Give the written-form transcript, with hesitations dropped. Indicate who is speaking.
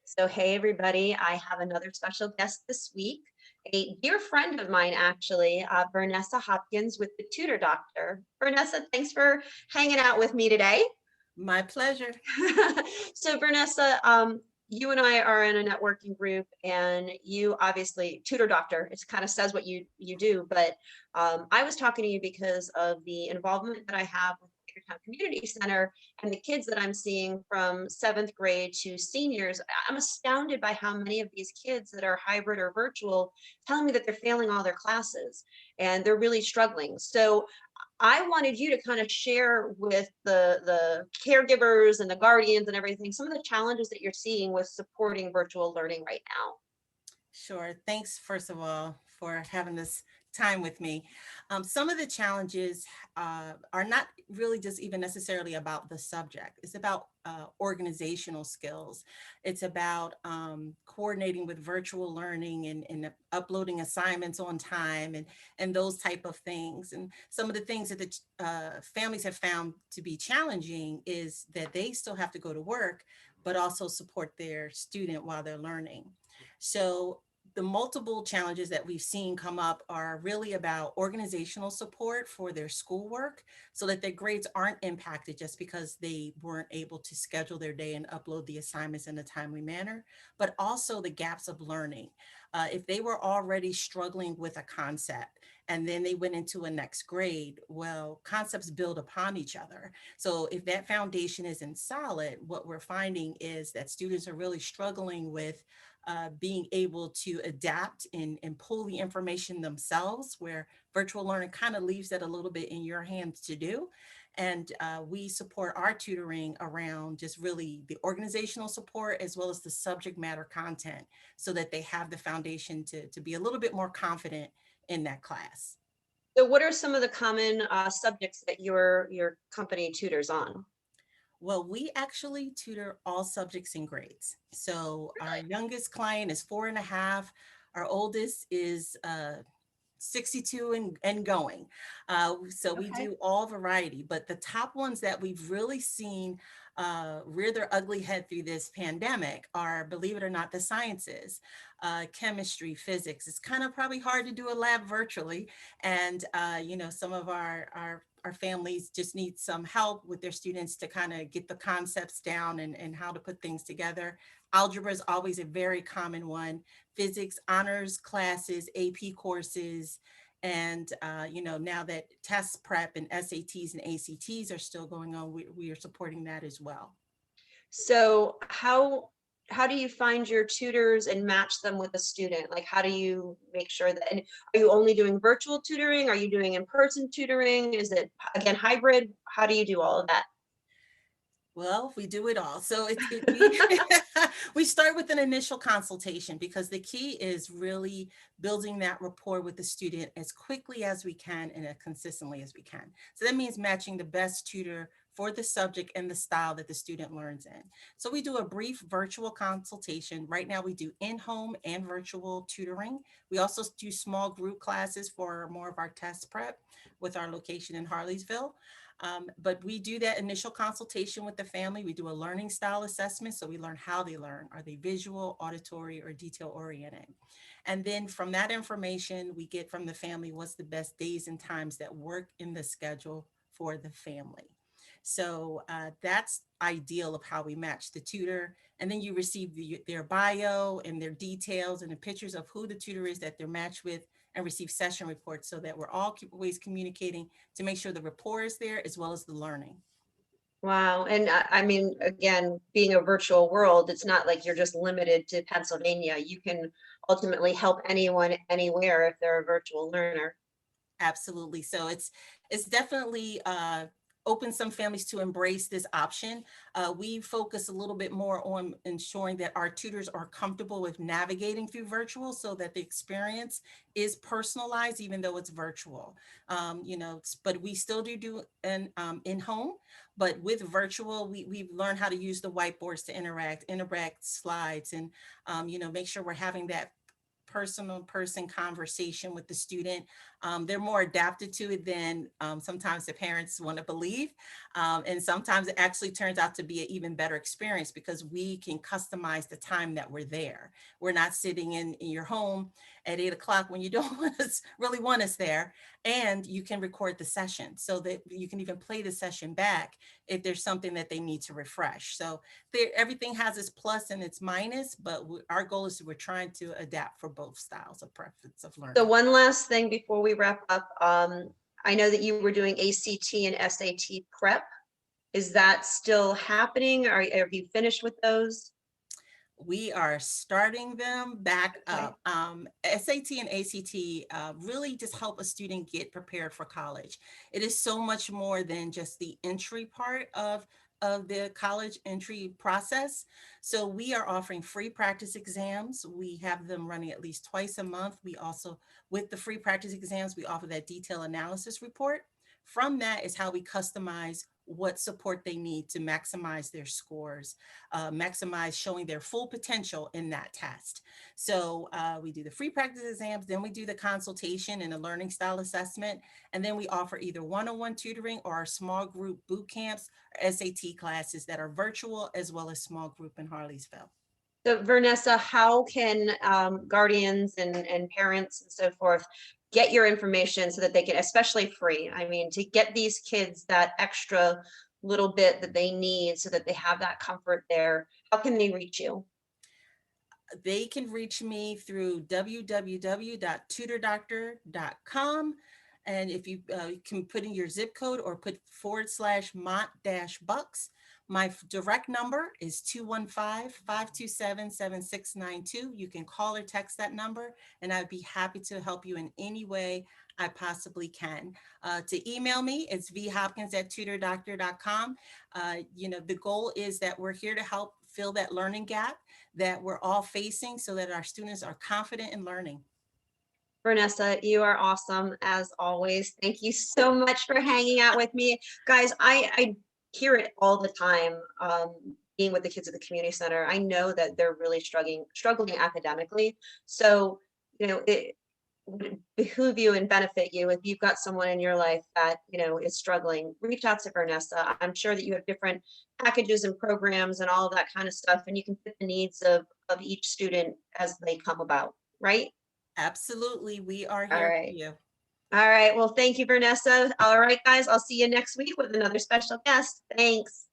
Speaker 1: So, hey, everybody, I have another special guest this week, a dear friend of mine, actually, Vernessa Hopkins with the Tutor Doctor. Vernessa, thanks for hanging out with me today.
Speaker 2: My pleasure.
Speaker 1: So, Vernessa, you and I are in a networking group, and you obviously Tutor Doctor. It kind of says what you do, but I was talking to you because of the involvement that I have with Town Community Center and the kids that I'm seeing from seventh grade to seniors. I'm astounded by how many of these kids that are hybrid or virtual telling me that they're failing all their classes and they're really struggling. So I wanted you to kind of share with the caregivers and the guardians and everything some of the challenges that you're seeing with supporting virtual learning right now.
Speaker 2: Sure. Thanks, first of all, for having this time with me. Some of the challenges are not really just even necessarily about the subject. It's about organizational skills. It's about coordinating with virtual learning and uploading assignments on time and those type of things. And some of the things that the families have found to be challenging is that they still have to go to work, but also support their student while they're learning. So the multiple challenges that we've seen come up are really about organizational support for their schoolwork so that their grades aren't impacted just because they weren't able to schedule their day and upload the assignments in a timely manner, but also the gaps of learning. If they were already struggling with a concept and then they went into a next grade, well, concepts build upon each other. So if that foundation isn't solid, what we're finding is that students are really struggling with being able to adapt and pull the information themselves, where virtual learning kind of leaves that a little bit in your hands to do. And we support our tutoring around just really the organizational support as well as the subject matter content so that they have the foundation to be a little bit more confident in that class.
Speaker 1: So, what are some of the common subjects that your company tutors on?
Speaker 2: Well, we actually tutor all subjects and grades. So our youngest client is 4.5. Our oldest is 62 and going. So we
Speaker 1: Okay.
Speaker 2: do all variety, but the top ones that we've really seen rear their ugly head through this pandemic are, believe it or not, the sciences, chemistry, physics. It's kind of probably hard to do a lab virtually. And, some of our families just need some help with their students to kind of get the concepts down and how to put things together. Algebra is always a very common one. Physics, honors classes, AP courses, and now that test prep and SATs and ACTs are still going on, we are supporting that as well.
Speaker 1: So, how do you find your tutors and match them with a student? Like, how do you make sure that? And are you only doing virtual tutoring? Are you doing in-person tutoring? Is it again hybrid? How do you do all of that?
Speaker 2: Well, we do it all. So we we start with an initial consultation because the key is really building that rapport with the student as quickly as we can and as consistently as we can. So that means matching the best tutor for the subject and the style that the student learns in. So we do a brief virtual consultation. Right now we do in-home and virtual tutoring. We also do small group classes for more of our test prep with our location in Harleysville. But we do that initial consultation with the family. We do a learning style assessment. So we learn how they learn. Are they visual, auditory, or detail oriented? And then from that information, we get from the family what's the best days and times that work in the schedule for the family. So that's ideal of how we match the tutor. And then you receive their bio and their details and the pictures of who the tutor is that they're matched with and receive session reports so that we're always communicating to make sure the rapport is there as well as the learning.
Speaker 1: Wow. And I mean, again, being a virtual world, it's not like you're just limited to Pennsylvania. You can ultimately help anyone anywhere if they're a virtual learner.
Speaker 2: Absolutely. So it's definitely opened some families to embrace this option. We focus a little bit more on ensuring that our tutors are comfortable with navigating through virtual so that the experience is personalized, even though it's virtual. But we still do an in home, but with virtual, we've learned how to use the whiteboards to interact slides, and make sure we're having that person conversation with the student. They're more adapted to it than sometimes the parents want to believe. And sometimes it actually turns out to be an even better experience because we can customize the time that we're there. We're not sitting in your home at 8 o'clock when you don't really want us there. And you can record the session so that you can even play the session back if there's something that they need to refresh. So everything has its plus and its minus, but our goal is we're trying to adapt for both styles of preference of learning.
Speaker 1: So one last thing before we wrap up. I know that you were doing ACT and SAT prep. Is that still happening? Have you finished with those?
Speaker 2: We are starting them back
Speaker 1: Okay.
Speaker 2: up. SAT and ACT really just help a student get prepared for college. It is so much more than just the entry part of the college entry process. So we are offering free practice exams. We have them running at least twice a month. We also, with the free practice exams, we offer that detailed analysis report. From that is how we customize what support they need to maximize their scores, maximize showing their full potential in that test. So we do the free practice exams, then we do the consultation and a learning style assessment, and then we offer either one-on-one tutoring or our small group boot camps or SAT classes that are virtual as well as small group in Harleysville.
Speaker 1: So Vernessa, how can guardians and parents and so forth get your information so that they can, especially free, I mean, to get these kids that extra little bit that they need so that they have that comfort there? How can they reach you?
Speaker 2: They can reach me through www.tutordoctor.com. And if you can put in your zip code or put /Mont-Bucks. My direct number is 215-527-7692. You can call or text that number, and I'd be happy to help you in any way I possibly can. To email me, it's vhopkins@tutordoctor.com. The goal is that we're here to help fill that learning gap that we're all facing so that our students are confident in learning.
Speaker 1: Vernessa, you are awesome as always. Thank you so much for hanging out with me. Guys, I hear it all the time, being with the kids at the community center. I know that they're really struggling academically. So, it would behoove you and benefit you if you've got someone in your life that, is struggling. Reach out to Vernessa. I'm sure that you have different packages and programs and all of that kind of stuff, and you can fit the needs of each student as they come about, right?
Speaker 2: Absolutely. We are
Speaker 1: All
Speaker 2: here for
Speaker 1: right.
Speaker 2: you.
Speaker 1: All right. Well, thank you, Vernessa. All right, guys, I'll see you next week with another special guest. Thanks.